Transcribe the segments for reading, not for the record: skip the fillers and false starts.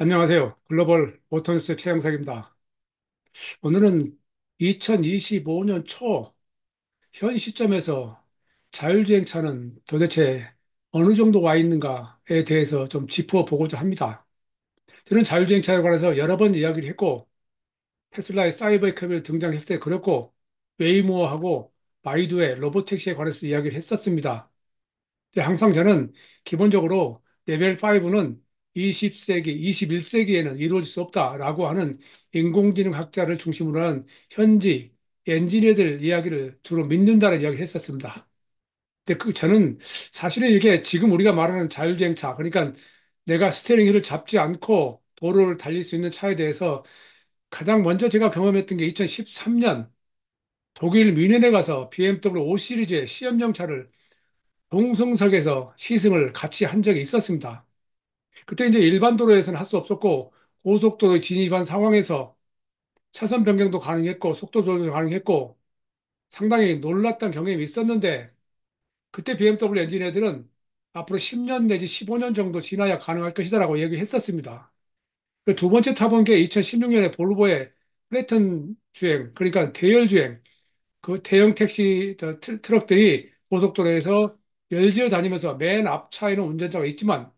안녕하세요. 글로벌 오토뉴스 최영석입니다. 오늘은 2025년 초 현 시점에서 자율주행차는 도대체 어느 정도 와 있는가에 대해서 좀 짚어보고자 합니다. 저는 자율주행차에 관해서 여러 번 이야기를 했고, 테슬라의 사이버캅이 등장했을 때 그랬고, 웨이모어하고 바이두의 로보택시에 관해서 이야기를 했었습니다. 항상 저는 기본적으로 레벨 5는 20세기, 21세기에는 이루어질 수 없다라고 하는 인공지능 학자를 중심으로 한 현지 엔지니어들 이야기를 주로 믿는다는 이야기를 했었습니다. 근데 저는 사실은 이게 지금 우리가 말하는 자율주행차, 그러니까 내가 스티어링 휠을 잡지 않고 도로를 달릴 수 있는 차에 대해서 가장 먼저 제가 경험했던 게 2013년 독일 뮌헨에 가서 BMW 5 시리즈의 시험용 차를 동승석에서 시승을 같이 한 적이 있었습니다. 그때 이제 일반 도로에서는 할 수 없었고 고속도로에 진입한 상황에서 차선 변경도 가능했고 속도 조절도 가능했고 상당히 놀랐던 경험이 있었는데 그때 BMW 엔지니어들은 앞으로 10년 내지 15년 정도 지나야 가능할 것이다라고 얘기했었습니다. 두 번째 타본 게 2016년에 볼보의 플래튼 주행, 그러니까 대열 주행, 그 대형 택시 트럭들이 고속도로에서 열지어 다니면서 맨 앞 차에는 운전자가 있지만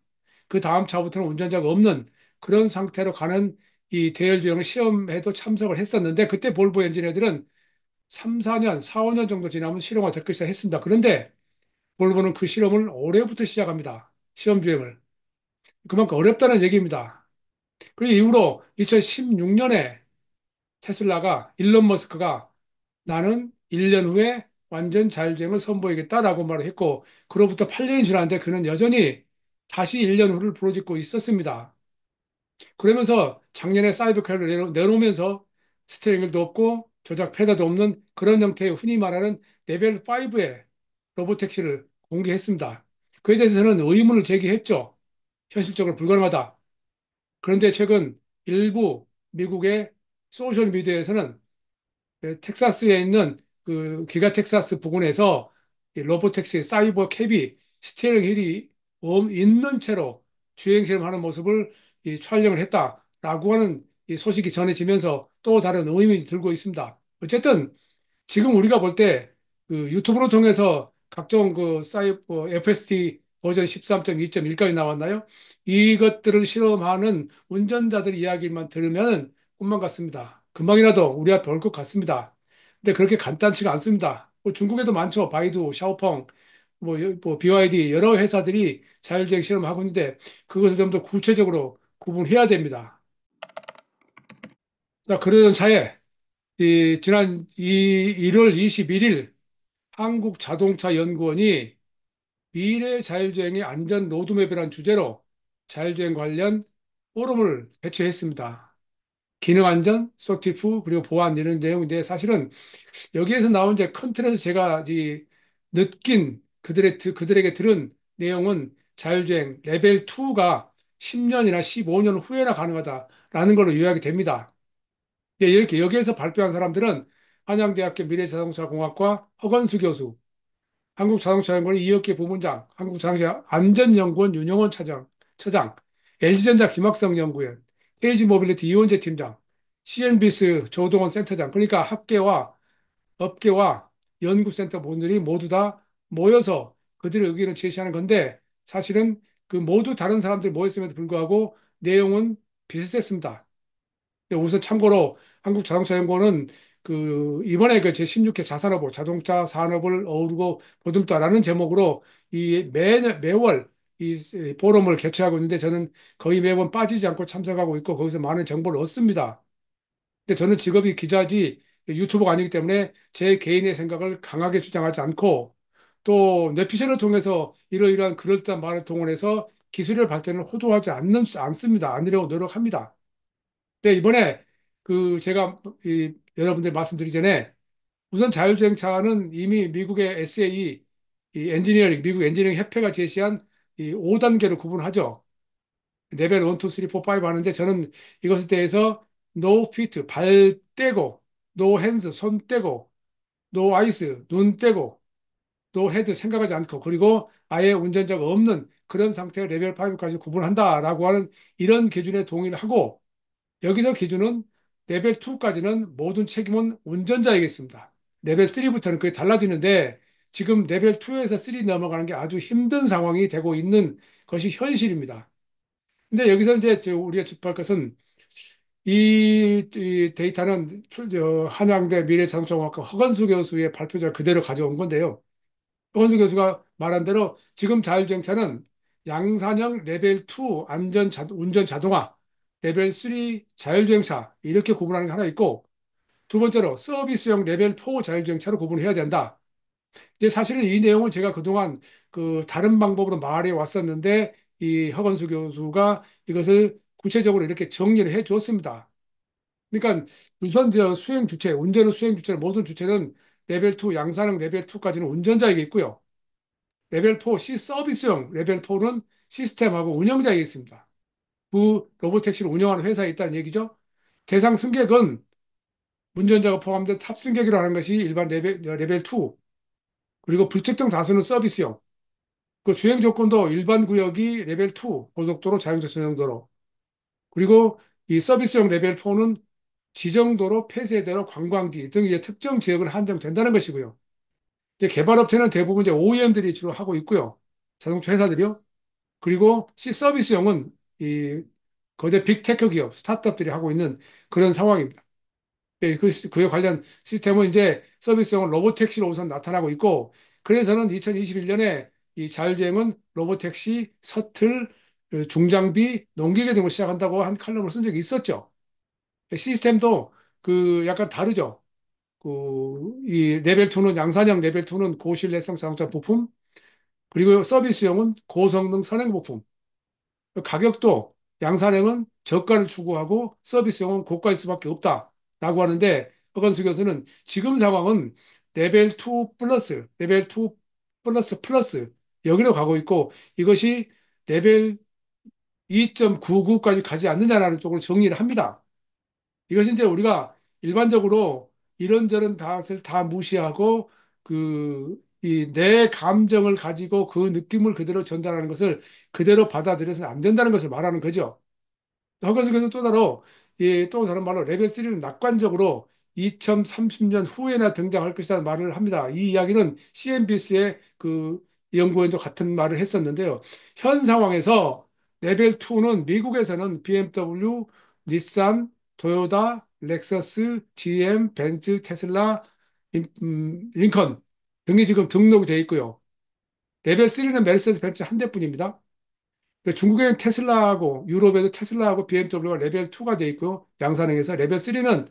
그 다음 차부터는 운전자가 없는 그런 상태로 가는 이 대열주행을 시험에도 참석을 했었는데 그때 볼보 엔지니어들은 3, 4년, 4, 5년 정도 지나면 실용화 될 것이다 했습니다. 그런데 볼보는 그 실험을 올해부터 시작합니다. 시험 주행을. 그만큼 어렵다는 얘기입니다. 그리고 이후로 2016년에 테슬라가 일론 머스크가 나는 1년 후에 완전 자율주행을 선보이겠다라고 말을 했고 그로부터 8년이 지났는데 그는 여전히 다시 1년 후를 부르짖고 있었습니다. 그러면서 작년에 사이버카를 내놓으면서 스티어링도 없고 조작 패드도 없는 그런 형태의 흔히 말하는 레벨 5의 로보택시를 공개했습니다. 그에 대해서는 의문을 제기했죠. 현실적으로 불가능하다. 그런데 최근 일부 미국의 소셜 미디어에서는 텍사스에 있는 그 기가 텍사스 부근에서 이 로보택시 사이버 캡이 스티어링 휠이 있는 채로 주행 실험하는 모습을 이 촬영을 했다라고 하는 이 소식이 전해지면서 또 다른 의문이 들고 있습니다. 어쨌든 지금 우리가 볼 때 그 유튜브를 통해서 각종 그 사이버 FSD 버전 13.2.1까지 나왔나요? 이것들을 실험하는 운전자들 이야기만 들으면 꿈만 같습니다. 금방이라도 우리 앞에 올 것 같습니다. 근데 그렇게 간단치가 않습니다. 뭐 중국에도 많죠. 바이두, 샤오펑, 뭐 BYD 여러 회사들이 자율주행 실험하고 있는데 그것을 좀 더 구체적으로 구분해야 됩니다. 자, 그러던 차에 지난 1월 21일 한국자동차연구원이 미래 자율주행의 안전 로드맵이라는 주제로 자율주행 관련 포럼을 개최했습니다. 기능 안전, 소프트웨어, 그리고 보안 이런 내용인데 사실은 여기에서 나온 이제 큰 틀에서 제가 느낀 그들에게 들은 내용은 자율주행 레벨 2가 10년이나 15년 후에나 가능하다라는 걸로 요약이 됩니다. 이렇게 여기에서 발표한 사람들은 한양대학교 미래자동차공학과 허건수 교수, 한국자동차연구원 이혁기 부문장, 한국자동차 안전연구원 윤영원 처장, LG전자 김학성 연구원, KG모빌리티 이원재 팀장, CNBS 조동원 센터장, 그러니까 학계와 업계와 연구센터 분들이 모두 다 모여서 그들의 의견을 제시하는 건데 사실은 그 모두 다른 사람들이 모였음에도 불구하고 내용은 비슷했습니다. 우선 참고로 한국자동차연구원은 그 이번에 그 제16회 자산어볼 자동차 산업을 어우르고 보듬다라는 제목으로 이 매월 이 포럼을 개최하고 있는데 저는 거의 매번 빠지지 않고 참석하고 있고 거기서 많은 정보를 얻습니다. 근데 저는 직업이 기자지 유튜버가 아니기 때문에 제 개인의 생각을 강하게 주장하지 않고 또 뇌피셜을 통해서 이러이러한 그럴듯한 말을 동원해서 기술의 발전을 호도하지 않습니다. 않으려고 노력합니다. 네, 이번에 그 제가 여러분들 말씀드리기 전에 우선 자율주행차는 이미 미국의 SAE, 미국 엔지니어링 협회가 제시한 이 5단계로 구분하죠. 레벨 1, 2, 3, 4, 5 하는데 저는 이것에 대해서 no feet, 발 떼고, no hands, 손 떼고, no eyes, 눈 떼고, 헤드 생각하지 않고 그리고 아예 운전자가 없는 그런 상태의 레벨 5까지 구분한다라고 하는 이런 기준에 동의를 하고 여기서 기준은 레벨 2까지는 모든 책임은 운전자이겠습니다. 레벨 3부터는 그게 달라지는데 지금 레벨 2에서 3 넘어가는 게 아주 힘든 상황이 되고 있는 것이 현실입니다. 근데 여기서 이제 우리가 짚할 것은 이 데이터는 한양대 미래자동차공학과 허건수 교수의 발표자를 그대로 가져온 건데요. 허건수 교수가 말한 대로 지금 자율주행차는 양산형 레벨 2 운전 자동화, 레벨 3 자율주행차 이렇게 구분하는 게 하나 있고 두 번째로 서비스형 레벨 4 자율주행차로 구분해야 된다. 이제 사실은 이 내용은 제가 그동안 그 다른 방법으로 말해 왔었는데 이 허건수 교수가 이것을 구체적으로 이렇게 정리를 해 줬습니다. 그러니까 우선 저 수행 주체, 운전은 수행 주체, 모든 주체는 레벨 2 양산형 레벨 2까지는 운전자에게 있고요. 레벨 4 서비스형 레벨 4는 시스템하고 운영자에게 있습니다. 그 로보택시를 운영하는 회사에 있다는 얘기죠. 대상 승객은 운전자가 포함된 탑승객이라는 것이 일반 레벨 2, 그리고 불특정 다수는 서비스형. 그 주행 조건도 일반 구역이 레벨 2, 고속도로, 자동차 전용도로. 그리고 이 서비스형 레벨 4는 지정도로, 폐쇄도로, 관광지 등 이제 특정 지역을 한정된다는 것이고요. 이제 개발업체는 대부분 이제 OEM들이 주로 하고 있고요. 자동차 회사들이요. 그리고 서비스형은 이 거대 빅테크 기업, 스타트업들이 하고 있는 그런 상황입니다. 예, 그에 관련 시스템은 이제 서비스형은 로보택시로 우선 나타나고 있고, 그래서는 2021년에 이 자율주행은 로보택시, 셔틀, 중장비, 농기계 등을 시작한다고 한 칼럼을 쓴 적이 있었죠. 시스템도 그 약간 다르죠. 이 레벨 2는 양산형 레벨 2는 고신뢰성 자동차 부품, 그리고 서비스형은 고성능 선행 부품. 가격도 양산형은 저가를 추구하고 서비스형은 고가일 수밖에 없다라고 하는데 허건수 교수는 지금 상황은 레벨 2 플러스, 레벨 2 플러스 플러스 여기로 가고 있고 이것이 레벨 2.99까지 가지 않느냐라는 쪽으로 정리를 합니다. 이것이 이제 우리가 일반적으로 이런저런 것을 다 무시하고 이 내 감정을 가지고 그 느낌을 그대로 전달하는 것을 그대로 받아들여서는 안 된다는 것을 말하는 거죠. 허건수에서 또 다른 또 다른 말로 레벨 3는 낙관적으로 2030년 후에나 등장할 것이라는 말을 합니다. 이 이야기는 CNBC의 그 연구원도 같은 말을 했었는데요. 현 상황에서 레벨 2는 미국에서는 BMW, 닛산, 토요타, 렉서스, GM, 벤츠, 테슬라, 링컨 등이 지금 등록이 되어 있고요. 레벨 3는 메르세데스 벤츠 한 대뿐입니다. 중국에는 테슬라하고 유럽에도 테슬라하고 BMW가 레벨 2가 돼 있고요. 양산형에서 레벨 3는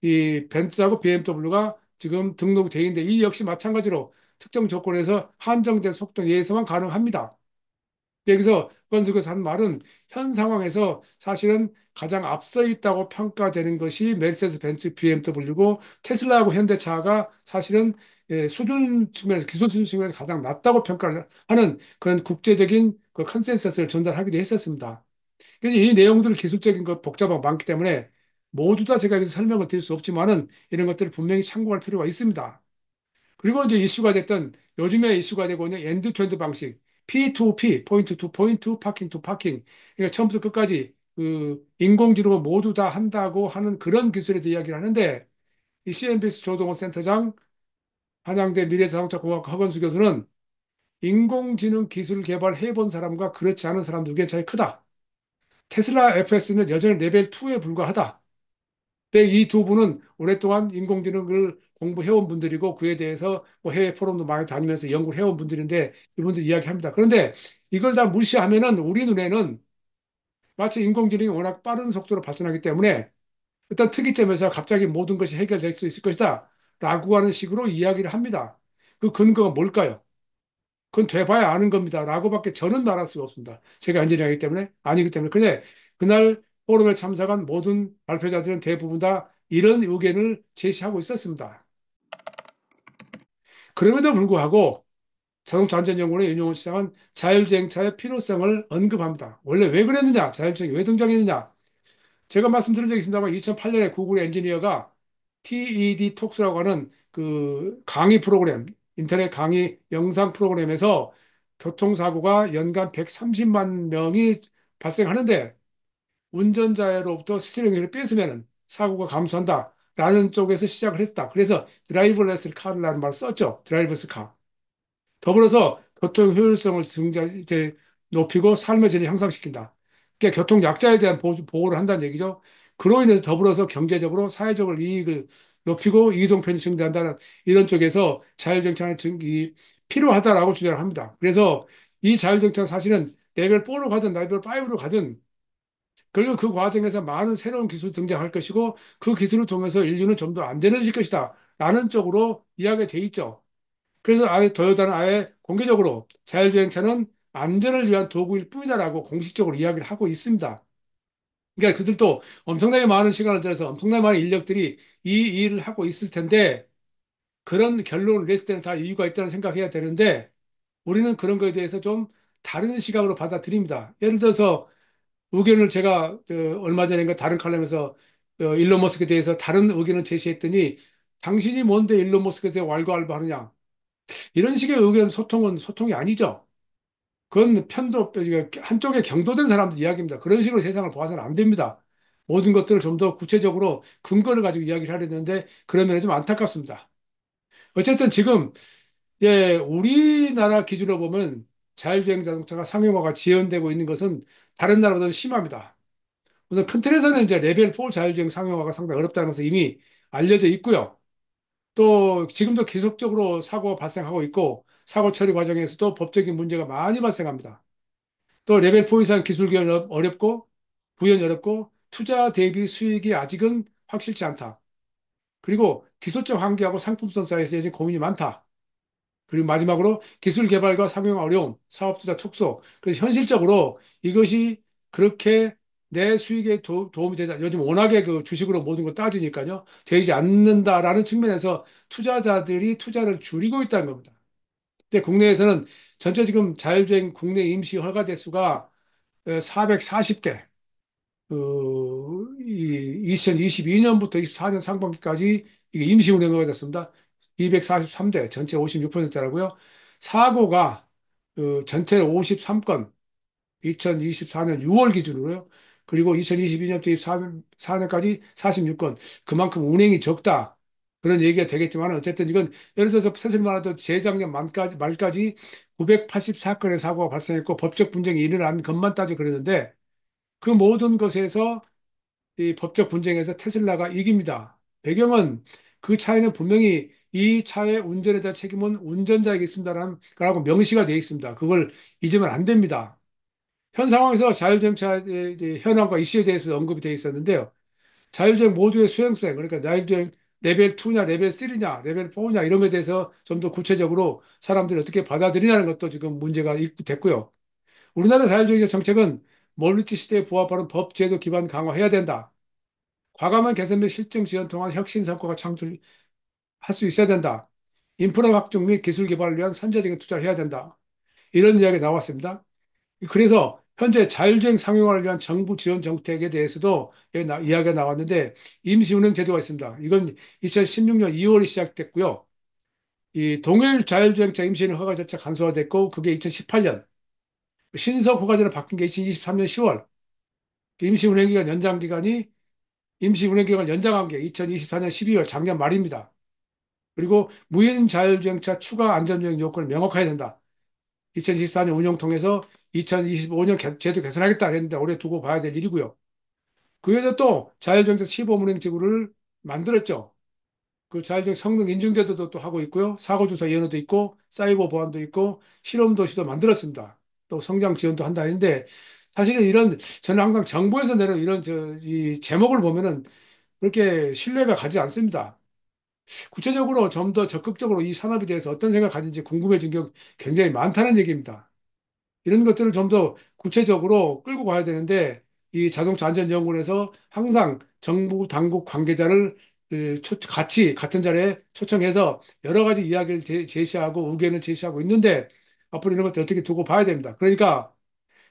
이 벤츠하고 BMW가 지금 등록이 돼 있는데 이 역시 마찬가지로 특정 조건에서 한정된 속도 내에서만 가능합니다. 여기서 건수가 한 말은 현 상황에서 사실은 가장 앞서 있다고 평가되는 것이 메르세데스 벤츠 BMW고 테슬라하고 현대차가 사실은 수준 측면에서 기술 수준 측면에서 가장 낮다고 평가를 하는 그런 국제적인 그 컨센서스를 전달하기도 했었습니다. 그래서 이 내용들 기술적인 것 복잡하고 많기 때문에 모두 다 제가 여기서 설명을 드릴 수 없지만은 이런 것들을 분명히 참고할 필요가 있습니다. 그리고 이제 이슈가 됐던 요즘에 이슈가 되고 있는 엔드 투 엔드 방식, P2P, 포인트 투 포인트, 파킹 투 파킹. 그러니까 처음부터 끝까지 그 인공지능을 모두 다 한다고 하는 그런 기술에 대해 이야기를 하는데 이 CNBC 조동원 센터장, 한양대 미래자동차공학과 허건수 교수는 인공지능 기술 개발해 본 사람과 그렇지 않은 사람들 의견 차이 크다. 테슬라 FS는 여전히 레벨 2에 불과하다. 근데 이 두 분은 오랫동안 인공지능을 공부해온 분들이고 그에 대해서 뭐 해외 포럼도 많이 다니면서 연구를 해온 분들인데 이분들 이야기합니다. 그런데 이걸 다 무시하면은 우리 눈에는 마치 인공지능이 워낙 빠른 속도로 발전하기 때문에 어떤 특이점에서 갑자기 모든 것이 해결될 수 있을 것이다. 라고 하는 식으로 이야기를 합니다. 그 근거가 뭘까요? 그건 돼봐야 아는 겁니다. 라고밖에 저는 말할 수가 없습니다. 제가 엔지니어이기 때문에 아니기 때문에. 근데 그날 포럼에 참석한 모든 발표자들은 대부분 다 이런 의견을 제시하고 있었습니다. 그럼에도 불구하고 자동차 안전연구원의 윤용호 시장은 자율주행차의 필요성을 언급합니다. 원래 왜 그랬느냐? 자율주행이 왜 등장했느냐? 제가 말씀드린 적이 있습니다만 2008년에 구글 엔지니어가 TED 톡스라고 하는 그 강의 프로그램 인터넷 강의 영상 프로그램에서 교통사고가 연간 130만 명이 발생하는데 운전자로부터 스티어링 을 뺏으면 사고가 감소한다. 라는 쪽에서 시작을 했다. 그래서 드라이버레스 카라는 말을 썼죠. 드라이버스 카. 더불어서 교통 효율성을 이제 높이고 삶의 질을 향상시킨다. 그러니까 교통 약자에 대한 보호를 한다는 얘기죠. 그로 인해서 더불어서 경제적으로 사회적으로 이익을 높이고 이동 편이 증대한다는 이런 쪽에서 자율주행차는 필요하다라고 주장을 합니다. 그래서 이 자율주행차 사실은 레벨 4로 가든 레벨 5로 가든 그리고 그 과정에서 많은 새로운 기술이 등장할 것이고 그 기술을 통해서 인류는 좀 더 안전해질 것이다. 라는 쪽으로 이야기가 돼 있죠. 그래서 아예 토요타는 아예 공개적으로 자율주행차는 안전을 위한 도구일 뿐이다라고 공식적으로 이야기를 하고 있습니다. 그러니까 그들도 엄청나게 많은 시간을 들여서 엄청나게 많은 인력들이 이 일을 하고 있을 텐데 그런 결론을 냈을 때는 다 이유가 있다는 생각해야 되는데 우리는 그런 거에 대해서 좀 다른 시각으로 받아들입니다. 예를 들어서 의견을 제가 얼마 전에 다른 칼럼에서 일론 머스크에 대해서 다른 의견을 제시했더니 당신이 뭔데 일론 머스크에 대해 왈가왈부하느냐 이런 식의 의견 소통은 소통이 아니죠. 그건 편도 한쪽에 경도된 사람들 이야기입니다. 그런 식으로 세상을 봐서는 안 됩니다. 모든 것들을 좀 더 구체적으로 근거를 가지고 이야기를 하려는데 그런 면이 좀 안타깝습니다. 어쨌든 지금 우리나라 기준으로 보면 자율주행 자동차가 상용화가 지연되고 있는 것은 다른 나라보다는 심합니다. 우선 큰 틀에서는 이제 레벨 4 자율주행 상용화가 상당히 어렵다는 것은 이미 알려져 있고요. 또 지금도 계속적으로 사고가 발생하고 있고 사고 처리 과정에서도 법적인 문제가 많이 발생합니다. 또 레벨 4 이상 기술 기현 어렵고 구현이 어렵고 투자 대비 수익이 아직은 확실치 않다. 그리고 기술적 한계하고 상품성 사이에서 여전히 고민이 많다. 그리고 마지막으로 기술 개발과 상용 어려움, 사업 투자 촉소. 그래서 현실적으로 이것이 그렇게 내 수익에 도움이 되지, 요즘 워낙에 그 주식으로 모든 걸 따지니까요. 되지 않는다라는 측면에서 투자자들이 투자를 줄이고 있다는 겁니다. 근데 국내에서는 전체 지금 자율주행 국내 임시 허가 대수가 440대, 2022년부터 24년 상반기까지 이게 임시 운행허가 됐습니다. 243대, 전체 56%라고요. 사고가 전체 53건, 2024년 6월 기준으로요. 그리고 2022년부터 24년까지 46건. 그만큼 운행이 적다. 그런 얘기가 되겠지만 어쨌든 이건 예를 들어서 테슬라만 해도 재작년 말까지 984건의 사고가 발생했고 법적 분쟁이 일어난 것만 따져 그러는데 그 모든 것에서 이 법적 분쟁에서 테슬라가 이깁니다. 배경은 그 차에는 분명히 이 차의 운전에 대한 책임은 운전자에게 있습니다라고 명시가 되어 있습니다. 그걸 잊으면 안 됩니다. 현 상황에서 자율주행차의 이제 현황과 이슈에 대해서 언급이 되어 있었는데요. 자율주행 모두의 수행성, 그러니까 자율주행 레벨 2냐, 레벨 3냐, 레벨 4냐 이런 것에 대해서 좀 더 구체적으로 사람들이 어떻게 받아들이냐는 것도 지금 문제가 됐고요. 우리나라 자율주행차 정책은 멀리티 시대에 부합하는 법 제도 기반 강화해야 된다. 과감한 개선 및 실증 지원 통한 혁신 성과가 창출할 수 있어야 된다. 인프라 확충 및 기술 개발을 위한 선제적인 투자를 해야 된다. 이런 이야기가 나왔습니다. 그래서 현재 자율주행 상용화를 위한 정부 지원 정책에 대해서도 이야기가 나왔는데 임시운행 제도가 있습니다. 이건 2016년 2월에 시작됐고요. 이 동일 자율주행차 임시운행 허가 자체가 간소화됐고 그게 2018년 신속 허가제로 바뀐 게 2023년 10월 임시운행기간 연장 기간이 임시운행기간 연장한 게 2024년 12월 작년 말입니다. 그리고 무인 자율주행차 추가 안전주행 요건을 명확화해야 된다. 2024년 운영 통해서 2025년 제도 개선하겠다 그랬는데 올해 두고 봐야 될 일이고요. 그 외에도 또 자율주행차 시범운행 지구를 만들었죠. 그 자율주행 성능 인증 제도도 또 하고 있고요. 사고조사 연어도 있고 사이버 보안도 있고 실험 도시도 만들었습니다. 또 성장 지원도 한다 했는데 사실은 저는 항상 정부에서 내는 이 제목을 보면은 그렇게 신뢰가 가지 않습니다. 구체적으로 좀 더 적극적으로 이 산업에 대해서 어떤 생각 가진지 궁금해진 게 굉장히 많다는 얘기입니다. 이런 것들을 좀 더 구체적으로 끌고 가야 되는데 이 자동차 안전연구원에서 항상 정부 당국 관계자를 같이 같은 자리에 초청해서 여러 가지 이야기를 제시하고 의견을 제시하고 있는데 앞으로 이런 것들 어떻게 두고 봐야 됩니다. 그러니까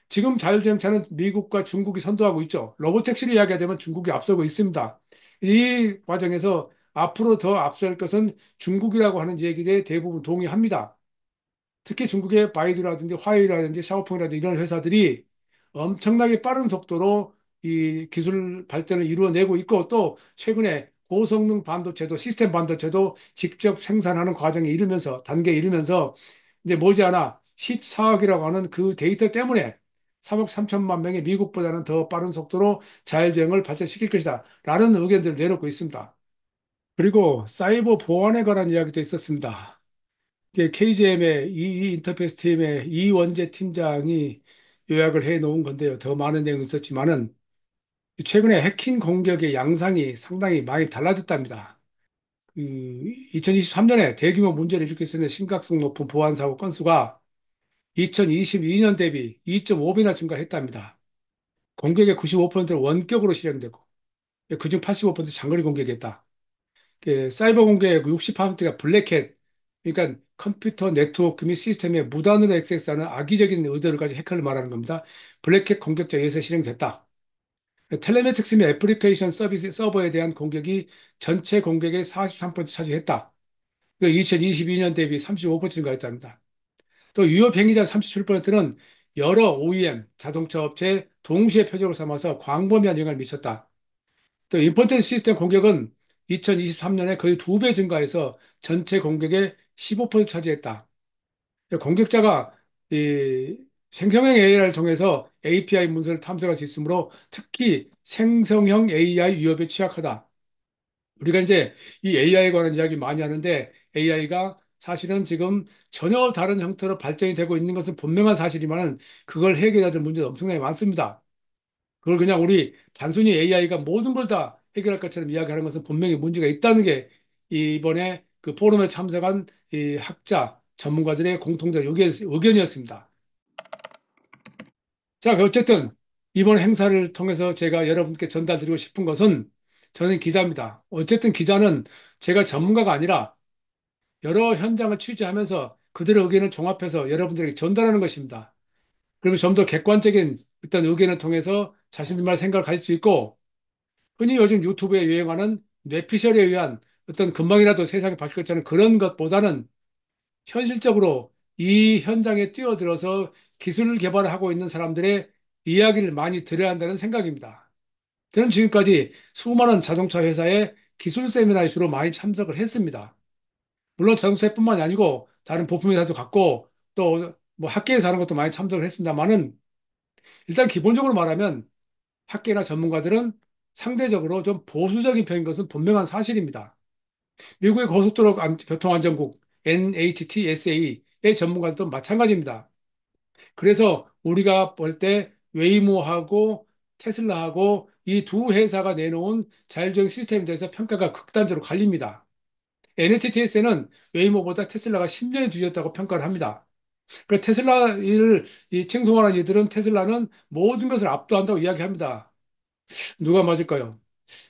지금 자율주행차는 미국과 중국이 선도하고 있죠. 로보택시를 이야기하자면 중국이 앞서고 있습니다. 이 과정에서 앞으로 더 앞설 것은 중국이라고 하는 얘기에 대부분 동의합니다. 특히 중국의 바이두라든지 화웨이라든지 샤오펑이라든지 이런 회사들이 엄청나게 빠른 속도로 이 기술 발전을 이루어내고 있고 또 최근에 고성능 반도체도 시스템 반도체도 직접 생산하는 과정에 이르면서 단계에 이르면서 이제 머지않아 14억이라고 하는 그 데이터 때문에 3억 3천만 명의 미국보다는 더 빠른 속도로 자율주행을 발전시킬 것이다 라는 의견들을 내놓고 있습니다. 그리고 사이버 보안에 관한 이야기도 있었습니다. KGM의 이 인터페이스 팀의 이원재 팀장이 요약을 해 놓은 건데요. 더 많은 내용이 있었지만은 최근에 해킹 공격의 양상이 상당히 많이 달라졌답니다. 2023년에 대규모 문제를 일으켰었는 심각성 높은 보안 사고 건수가 2022년 대비 2.5배나 증가했답니다. 공격의 95%는 원격으로 실행되고 그중 85% 장거리 공격이었다. 사이버 공격의 60%가 블랙햇, 그러니까 컴퓨터 네트워크 및 시스템에 무단으로 액세스하는 악의적인 의도를 가진 해커를 말하는 겁니다. 블랙햇 공격자에 의해서 실행됐다. 텔레매틱스 및 애플리케이션 서비스 서버에 대한 공격이 전체 공격의 43% 차지했다. 2022년 대비 35% 증가했답니다. 또 유효 행위자 37%는 여러 OEM 자동차 업체에 동시에 표적을 삼아서 광범위한 영향을 미쳤다. 또 임포트 시스템 공격은 2023년에 거의 2배 증가해서 전체 공격의 15% 차지했다. 공격자가 이 생성형 AI를 통해서 API 문서를 탐색할 수 있으므로 특히 생성형 AI 위협에 취약하다. 우리가 이제 이 AI에 관한 이야기 많이 하는데 AI가 사실은 지금 전혀 다른 형태로 발전이 되고 있는 것은 분명한 사실이지만 그걸 해결해야 될 문제가 엄청나게 많습니다. 그걸 그냥 우리 단순히 AI가 모든 걸 다 해결할 것처럼 이야기하는 것은 분명히 문제가 있다는 게 이번에 그 포럼에 참석한 이 학자, 전문가들의 공통적 의견이었습니다. 자, 그 어쨌든 이번 행사를 통해서 제가 여러분께 전달드리고 싶은 것은 저는 기자입니다. 어쨌든 기자는 제가 전문가가 아니라 여러 현장을 취재하면서 그들의 의견을 종합해서 여러분들에게 전달하는 것입니다. 그러면 좀 더 객관적인 어떤 의견을 통해서 자신들만의 생각을 가질 수 있고 흔히 요즘 유튜브에 유행하는 뇌피셜에 의한 어떤 금방이라도 세상이 바뀔 것처럼 그런 것보다는 현실적으로 이 현장에 뛰어들어서 기술 개발을 하고 있는 사람들의 이야기를 많이 들어야 한다는 생각입니다. 저는 지금까지 수많은 자동차 회사의 기술 세미나에 주로 많이 참석을 했습니다. 물론 자동차뿐만이 아니고 다른 부품 회사도 갔고 또 뭐 학계에서 하는 것도 많이 참석을 했습니다만은 일단 기본적으로 말하면 학계나 전문가들은 상대적으로 좀 보수적인 편인 것은 분명한 사실입니다. 미국의 고속도로 교통안전국 NHTSA의 전문가들도 마찬가지입니다. 그래서 우리가 볼 때 웨이모하고 테슬라하고 이 두 회사가 내놓은 자율주행 시스템에 대해서 평가가 극단적으로 갈립니다. NHTS는 웨이모보다 테슬라가 10년이 뒤졌다고 평가를 합니다. 그 테슬라를 칭송하는 이들은 테슬라는 모든 것을 압도한다고 이야기합니다. 누가 맞을까요?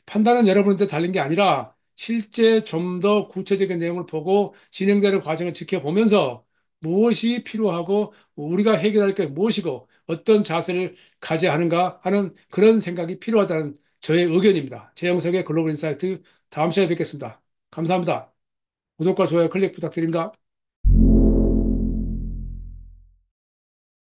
판단은 여러분한테 달린 게 아니라 실제 좀 더 구체적인 내용을 보고 진행되는 과정을 지켜보면서 무엇이 필요하고 우리가 해결할 게 무엇이고 어떤 자세를 가져야 하는가 하는 그런 생각이 필요하다는 저의 의견입니다. 최영석의 글로벌 인사이트 다음 시간에 뵙겠습니다. 감사합니다. 구독과 좋아요 클릭 부탁드립니다.